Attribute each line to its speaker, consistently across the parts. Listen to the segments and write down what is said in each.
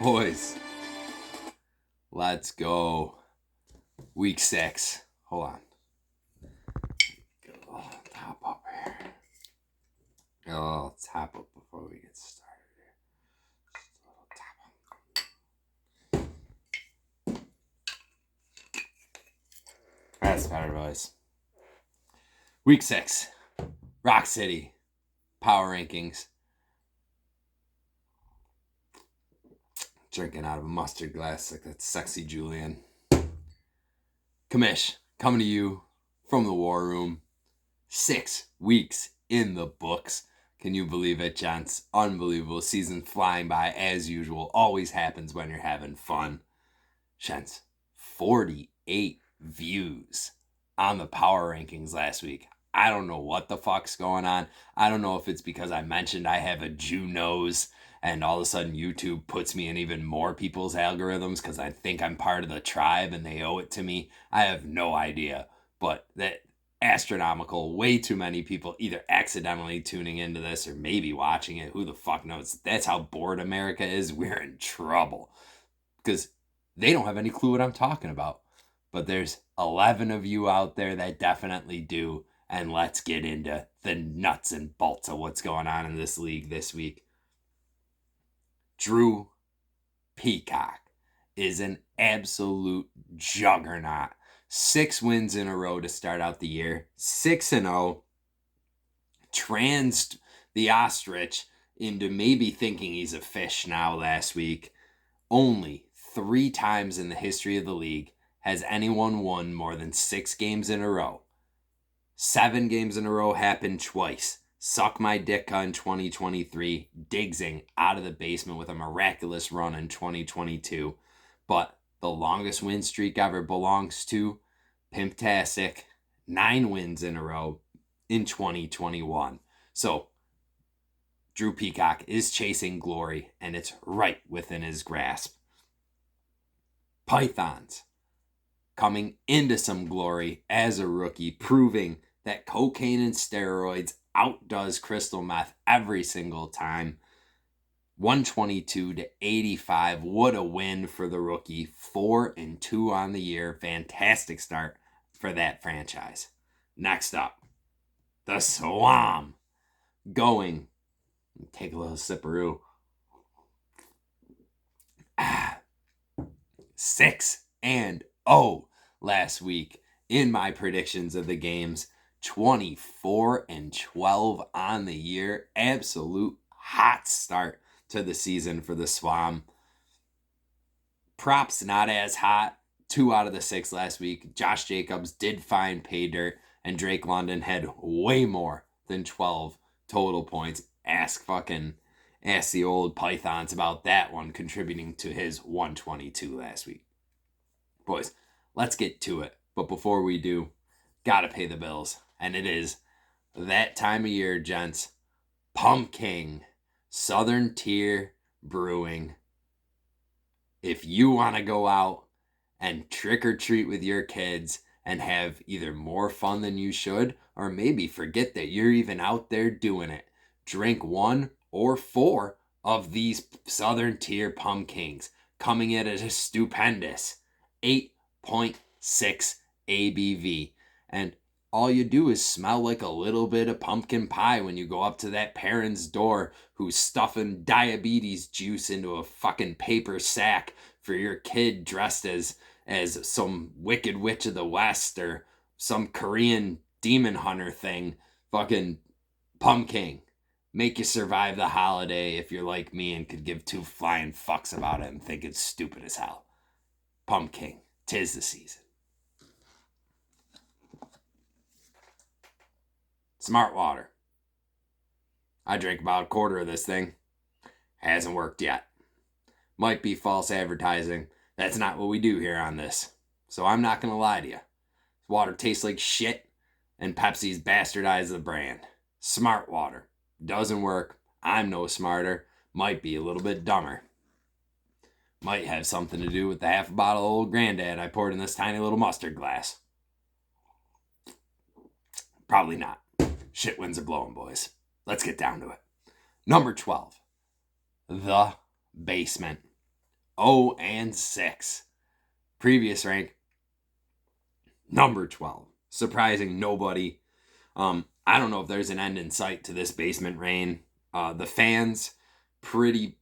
Speaker 1: Boys, let's go. Week 6. Hold on. Get a little top up here. Get a little top up before we get started here. Just a little top up. That's better, boys. Week 6. Rock City. Power rankings. Drinking out of a mustard glass like that sexy Julian. Commish, coming to you from the war room. 6 weeks in the books. Can you believe it, gents? Unbelievable. Season flying by as usual. Always happens when you're having fun. Gents, 48 views on the power rankings last week. I don't know what the fuck's going on. I don't know if it's because I mentioned I have a Jew nose and all of a sudden YouTube puts me in even more people's algorithms because I think I'm part of the tribe and they owe it to me. I have no idea. But that astronomical, way too many people either accidentally tuning into this or maybe watching it. Who the fuck knows? That's how bored America is. We're in trouble. Because they don't have any clue what I'm talking about. But there's 11 of you out there that definitely do. And let's get into the nuts and bolts of what's going on in this league this week. Drew Peacock is an absolute juggernaut. 6 wins in a row to start out the year. 6-0. Transed the ostrich into maybe thinking he's a fish now last week. Only 3 times in the history of the league has anyone won more than 6 games in a row. 7 games in a row happened twice. Suck my dick in 2023. Diggsing out of the basement with a miraculous run in 2022. But the longest win streak ever belongs to Pimptastic. 9 wins in a row in 2021. So Drew Peacock is chasing glory, and it's right within his grasp. Pythons coming into some glory as a rookie, proving that cocaine and steroids outdoes crystal meth every single time. 122-85. What a win for the rookie. 4-2 on the year. Fantastic start for that franchise. Next up, the Swam. Going. Take a little sipperoo. 6-0 last week in my predictions of the games. 24-12 on the year. Absolute hot start to the season for the Swam. Props not as hot. 2 out of the 6 last week. Josh Jacobs did find pay dirt, and Drake London had way more than 12 total points. Ask the old Pythons about that one, contributing to his 122 last week. Boys, let's get to it. But before we do, gotta pay the bills. And it is that time of year, gents. Pumpkin. Southern Tier Brewing. If you want to go out and trick or treat with your kids and have either more fun than you should, or maybe forget that you're even out there doing it, drink 1 or 4 of these Southern Tier Pumpkins, coming in at a stupendous 8.6 ABV. And all you do is smell like a little bit of pumpkin pie when you go up to that parent's door who's stuffing diabetes juice into a fucking paper sack for your kid dressed as some wicked witch of the West or some Korean demon hunter thing. Fucking pumpkin. Make you survive the holiday if you're like me and could give 2 flying fucks about it and think it's stupid as hell. Pumpkin. 'Tis the season. Smart water. I drank about a quarter of this thing. Hasn't worked yet. Might be false advertising. That's not what we do here on this. So I'm not going to lie to you. Water tastes like shit, and Pepsi's bastardized the brand. Smart water. Doesn't work. I'm no smarter. Might be a little bit dumber. Might have something to do with the half a bottle of Old Granddad I poured in this tiny little mustard glass. Probably not. Shit winds are blowing, boys. Let's get down to it. Number 12. The Basement. 0-6. Previous rank, number 12. Surprising nobody. I don't know if there's an end in sight to this basement reign. The fans, pretty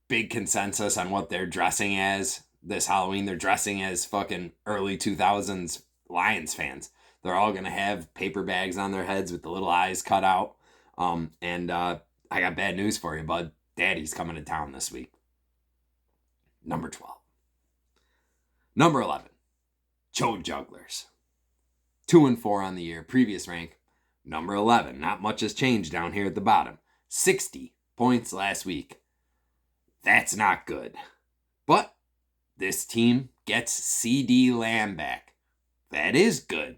Speaker 1: big consensus on what they're dressing as this Halloween. They're dressing as fucking early 2000s Lions fans. They're all going to have paper bags on their heads with the little eyes cut out. I got bad news for you, bud. Daddy's coming to town this week. Number 12. Number 11. Chode Jugglers. 2-4 on the year. Previous rank, number 11. Not much has changed down here at the bottom. 60 points last week. That's not good. But this team gets CeeDee Lamb back. That is good.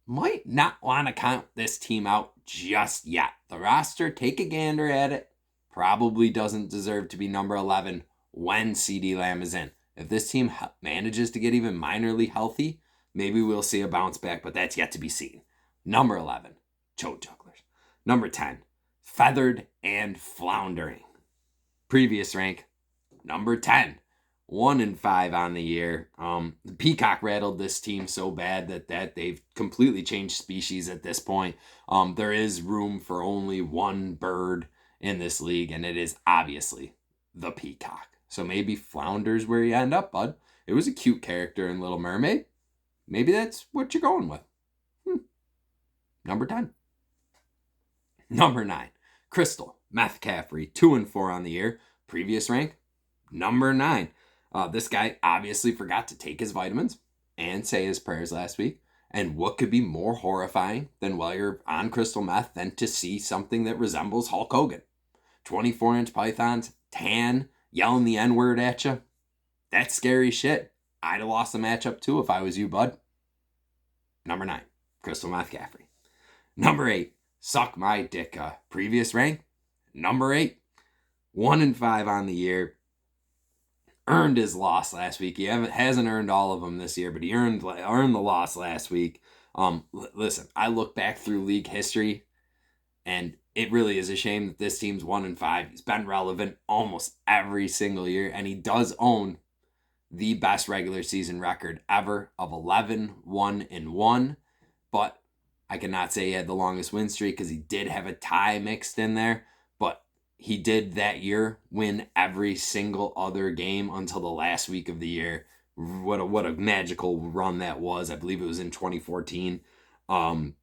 Speaker 1: Might not want to count this team out just yet. The roster, take a gander at it, probably doesn't deserve to be number 11 when CeeDee Lamb is in. If this team manages to get even minorly healthy, maybe we'll see a bounce back, but that's yet to be seen. Number 11, Chode Jugglers. Number 10, Feathered and Floundering. Previous rank, number 10. 1-5 on the year. The peacock rattled this team so bad that they've completely changed species at this point. There is room for only one bird in this league, and it is obviously the peacock. So maybe flounder's where you end up, bud. It was a cute character in Little Mermaid. Maybe that's what you're going with. Number 10. Number 9. Crystal Meth Caffrey. 2-4 on the year. Previous rank, number 9. This guy obviously forgot to take his vitamins and say his prayers last week. And what could be more horrifying than while you're on crystal meth than to see something that resembles Hulk Hogan? 24-inch pythons, tan, yelling the N-word at you. That's scary shit. I'd have lost the matchup too if I was you, bud. Number 9, Crystal Meth Caffrey. Number 8, Suck My Dick. Previous rank, number 8. 1-5 on the year. Earned his loss last week. He hasn't earned all of them this year, but he earned the loss last week. Listen, I look back through league history, and it really is a shame that this team's 1-5. He's been relevant almost every single year, and he does own the best regular season record ever of 11-1-1. But I cannot say he had the longest win streak because he did have a tie mixed in there. But he did that year win every single other game until the last week of the year. What a magical run that was. I believe it was in 2014. But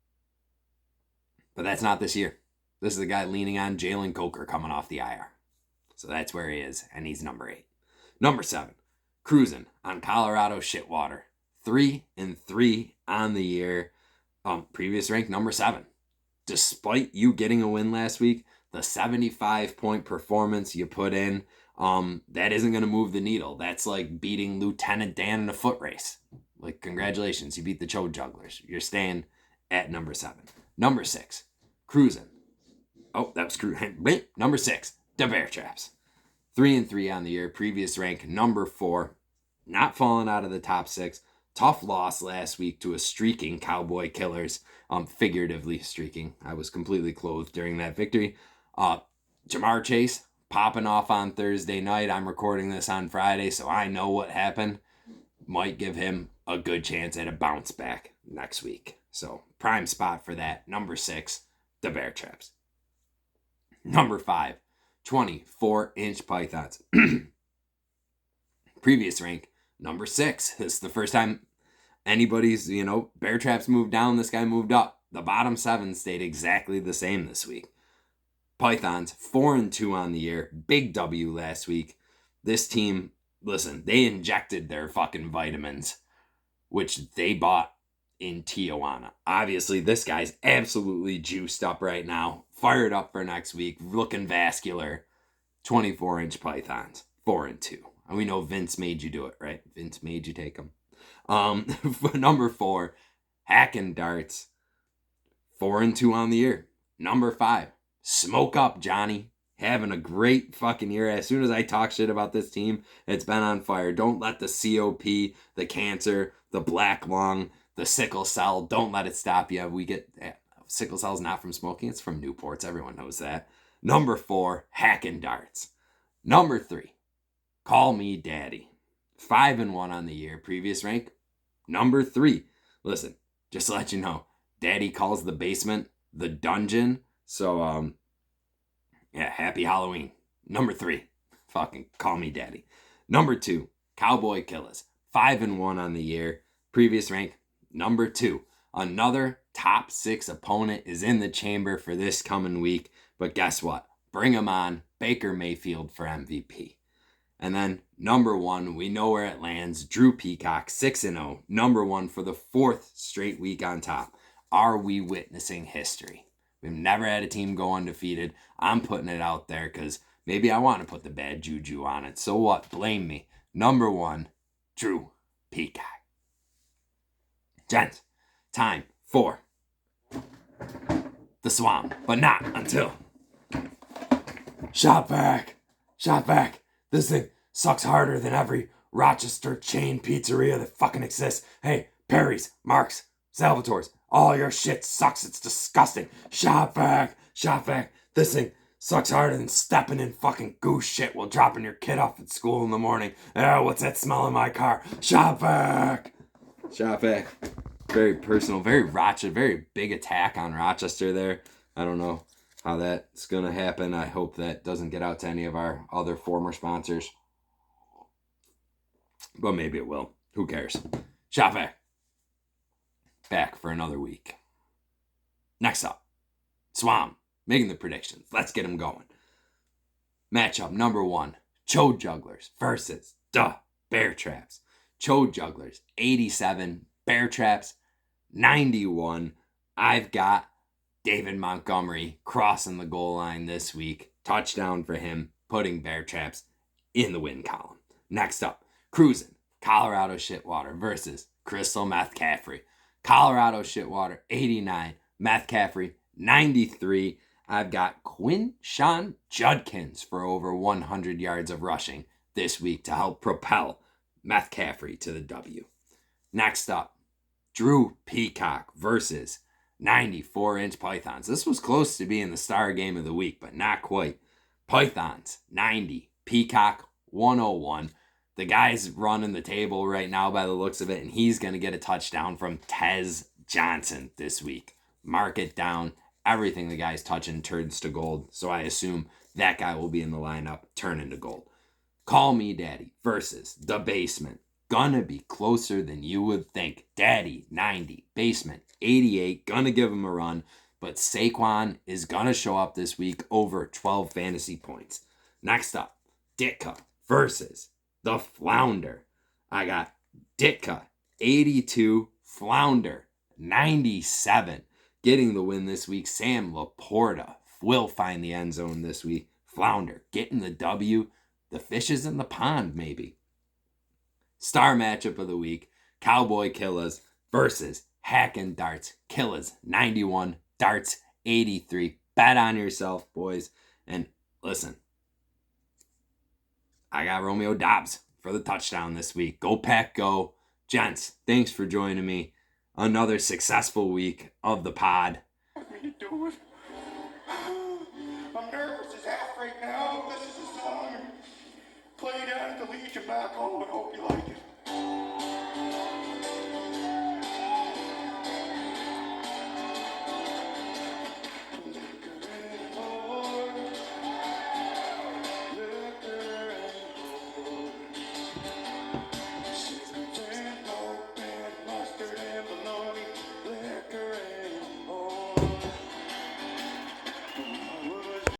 Speaker 1: that's not this year. This is the guy leaning on Jalen Coker coming off the IR. So that's where he is, and he's number 8. Number 7, cruising on Colorado Shitwater. 3-3 on the year. Previous rank, number 7. Despite you getting a win last week, the 75-point performance you put in, that isn't going to move the needle. That's like beating Lieutenant Dan in a foot race. Like, congratulations, you beat the Chode Jugglers. You're staying at number 7. Number 6, cruising. Oh, that was cruising. Wait, number 6, the Bear Traps. 3-3 on the year. Previous rank, number 4. Not falling out of the top 6. Tough loss last week to a streaking Cowboy Killers. Figuratively streaking. I was completely clothed during that victory. Ja'Marr Chase popping off on Thursday night. I'm recording this on Friday, so I know what happened. Might give him a good chance at a bounce back next week. So, prime spot for that. Number 6, the Bear Traps. Number 5, 24-inch pythons. Previous rank, number 6. This is the first time anybody's, Bear Traps moved down. This guy moved up. The bottom 7 stayed exactly the same this week. Pythons, 4-2 on the year. Big W last week. This team, listen, they injected their fucking vitamins, which they bought in Tijuana. Obviously, this guy's absolutely juiced up right now. Fired up for next week. Looking vascular. 24-inch pythons, 4-2. And we know Vince made you do it, right? Vince made you take them. Number 4, Hacking Darts. 4-2 on the year. Number 5, Smoke Up Johnny. Having a great fucking year. As soon as I talk shit about this team, it's been on fire. Don't let the COP, the cancer, the black lung, the sickle cell, don't let it stop you. Sickle cell's not from smoking, it's from Newports. Everyone knows that. Number 4, Hacking Darts. Number 3, Call me daddy. 5-1 on the year. Previous rank, number 3. Listen, just to let you know, daddy calls the basement the dungeon. So, yeah, happy Halloween. Number 3, fucking call me daddy. Number 2, Cowboy Killers. 5-1 on the year. Previous rank, number 2. Another top 6 opponent is in the chamber for this coming week. But guess what? Bring him on. Baker Mayfield for MVP. And then number 1, we know where it lands. Drew Peacock, 6-0. Number 1 for the 4th straight week on top. Are we witnessing history? We've never had a team go undefeated. I'm putting it out there because maybe I want to put the bad juju on it. So what? Blame me. Number 1, Drew Peacock. Gents, time for the Swamp, but not until Shop Vac. This thing sucks harder than every Rochester chain pizzeria that fucking exists. Hey, Perry's, Mark's, Salvatore's, all your shit sucks. It's disgusting. Shop Vac. This thing sucks harder than stepping in fucking goose shit while dropping your kid off at school in the morning. Oh, what's that smell in my car? Shop Vac. Very personal, very Rochester, very big attack on Rochester there. I don't know how that's going to happen. I hope that doesn't get out to any of our other former sponsors. But maybe it will. Who cares? Shop Vac. Back for another week. Next up, Swam. Making the predictions. Let's get them going. Matchup number 1. Chode Jugglers versus Bear Traps. Chode Jugglers, 87. Bear Traps, 91. I've got David Montgomery crossing the goal line this week. Touchdown for him, putting Bear Traps in the win column. Next up, Cruising, Colorado Shitwater versus Crystal Meth Caffrey. Colorado Shitwater, 89. Meth Caffrey, 93. I've got Quinshon Judkins for over 100 yards of rushing this week to help propel Meth Caffrey to the W. Next up, Drew Peacock versus 94-inch Pythons. This was close to being the star game of the week, but not quite. Pythons, 90. Peacock, 101. The guy's running the table right now by the looks of it, and he's going to get a touchdown from Tez Johnson this week. Mark it down. Everything the guy's touching turns to gold, so I assume that guy will be in the lineup, turning to gold. Call me daddy versus the basement. Gonna be closer than you would think. Daddy, 90. Basement, 88. Gonna give him a run. But Saquon is gonna show up this week over 12 fantasy points. Next up, Ditka versus the Flounder. I got Ditka, 82. Flounder, 97. Getting the win this week. Sam Laporta will find the end zone this week. Flounder getting the W. The fishes in the pond, maybe. Star matchup of the week, Cowboy Killers versus Hackin' Darts. Killers, 91. Darts, 83. Bet on yourself, boys. And listen, I got Romeo Dobbs for the touchdown this week. Go Pack, go. Gents, thanks for joining me. Another successful week of the pod. Me do it. I'm nervous as half right now. This is a song played at the Legion back home. I hope you like it.